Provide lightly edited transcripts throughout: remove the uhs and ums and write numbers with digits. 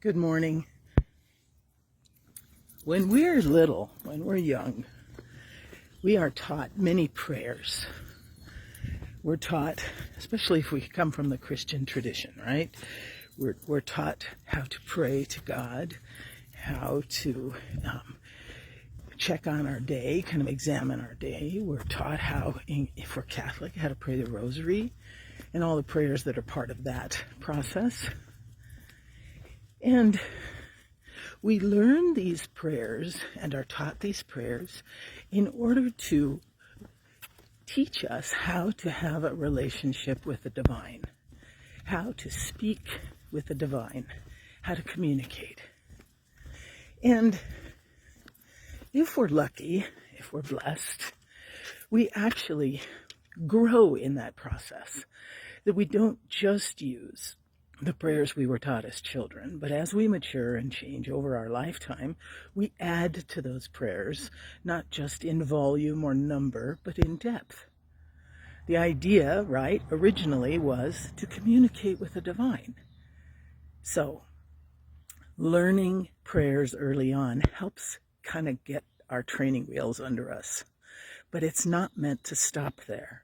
Good morning. When we're little, when we're young, we are taught many prayers. We're taught, especially if we come from the Christian tradition, right? We're taught how to pray to God, how to check on our day, kind of examine our day. We're taught how, if we're Catholic, how to pray the rosary and all the prayers that are part of that process. And we learn these prayers and are taught these prayers in order to teach us how to have a relationship with the divine, how to speak with the divine, how to communicate. And if we're lucky, if we're blessed, we actually grow in that process, that we don't just use the prayers we were taught as children, but as we mature and change over our lifetime, we add to those prayers, not just in volume or number, but in depth. The idea, right, originally was to communicate with the divine. So, learning prayers early on helps kind of get our training wheels under us, but it's not meant to stop there.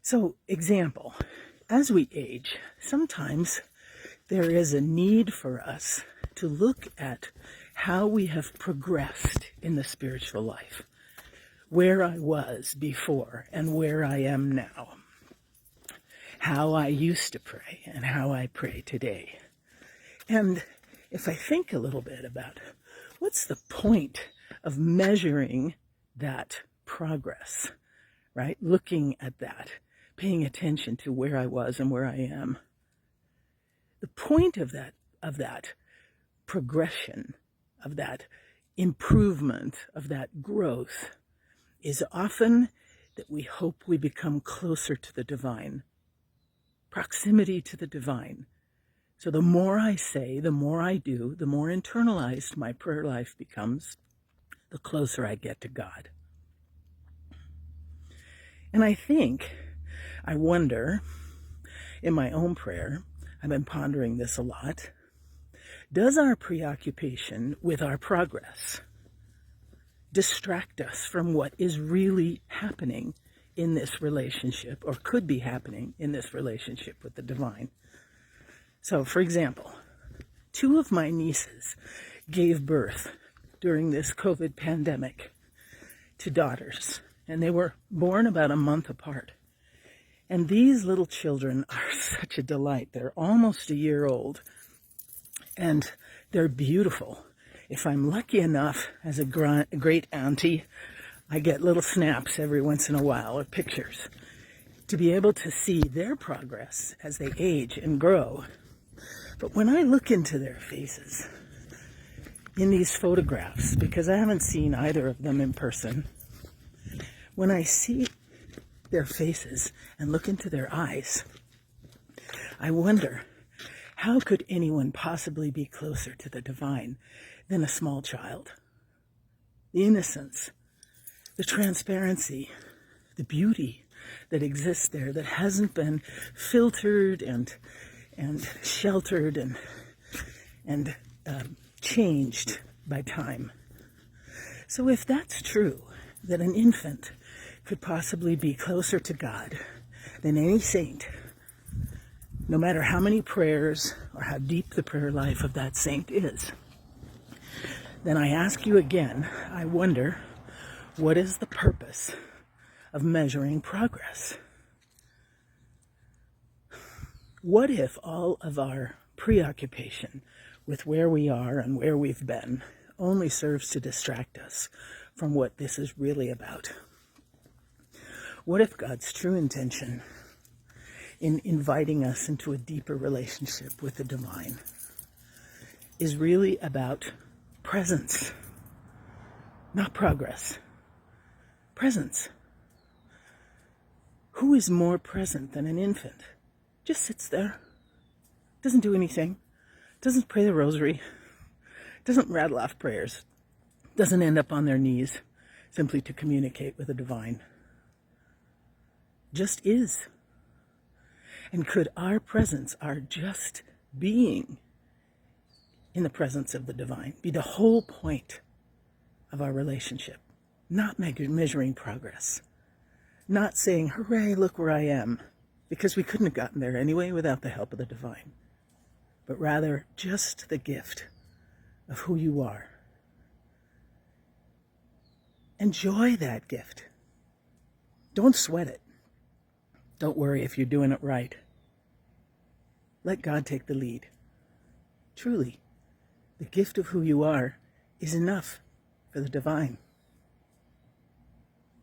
So, example. As we age, sometimes there is a need for us to look at how we have progressed in the spiritual life, where I was before and where I am now, how I used to pray and how I pray today. And if I think a little bit about what's the point of measuring that progress, right? Looking at that, paying attention to where I was and where I am. The point of that progression, of that improvement, of that growth is often that we hope we become closer to the divine, proximity to the divine. So the more I say, the more I do, the more internalized my prayer life becomes, the closer I get to God. And I wonder, in my own prayer, I've been pondering this a lot, does our preoccupation with our progress distract us from what is really happening in this relationship, or could be happening in this relationship with the divine? So, for example, 2 of my nieces gave birth during this COVID pandemic to daughters, and they were born about a month apart. And these little children are such a delight. They're almost a year old, and they're beautiful. If I'm lucky enough as a great auntie, I get little snaps every once in a while, or pictures, to be able to see their progress as they age and grow. But when I look into their faces in these photographs, because I haven't seen either of them in person, when I see their faces and look into their eyes, I wonder, how could anyone possibly be closer to the divine than a small child? The innocence, the transparency, the beauty that exists there, that hasn't been filtered and sheltered and changed by time. So if that's true, that an infant could possibly be closer to God than any saint, no matter how many prayers or how deep the prayer life of that saint is, then I ask you again, I wonder, what is the purpose of measuring progress? What if all of our preoccupation with where we are and where we've been only serves to distract us from what this is really about? What if God's true intention in inviting us into a deeper relationship with the divine is really about presence, not progress? Presence. Who is more present than an infant? Just sits there, doesn't do anything, doesn't pray the rosary, doesn't rattle off prayers, doesn't end up on their knees simply to communicate with the divine. Just is. And could our presence, our just being, in the presence of the divine, be the whole point of our relationship, not measuring progress, not saying, hooray, look where I am, because we couldn't have gotten there anyway without the help of the divine, but rather just the gift of who you are. Enjoy that gift. Don't sweat it. Don't worry if you're doing it right. Let God take the lead. Truly, the gift of who you are is enough for the divine.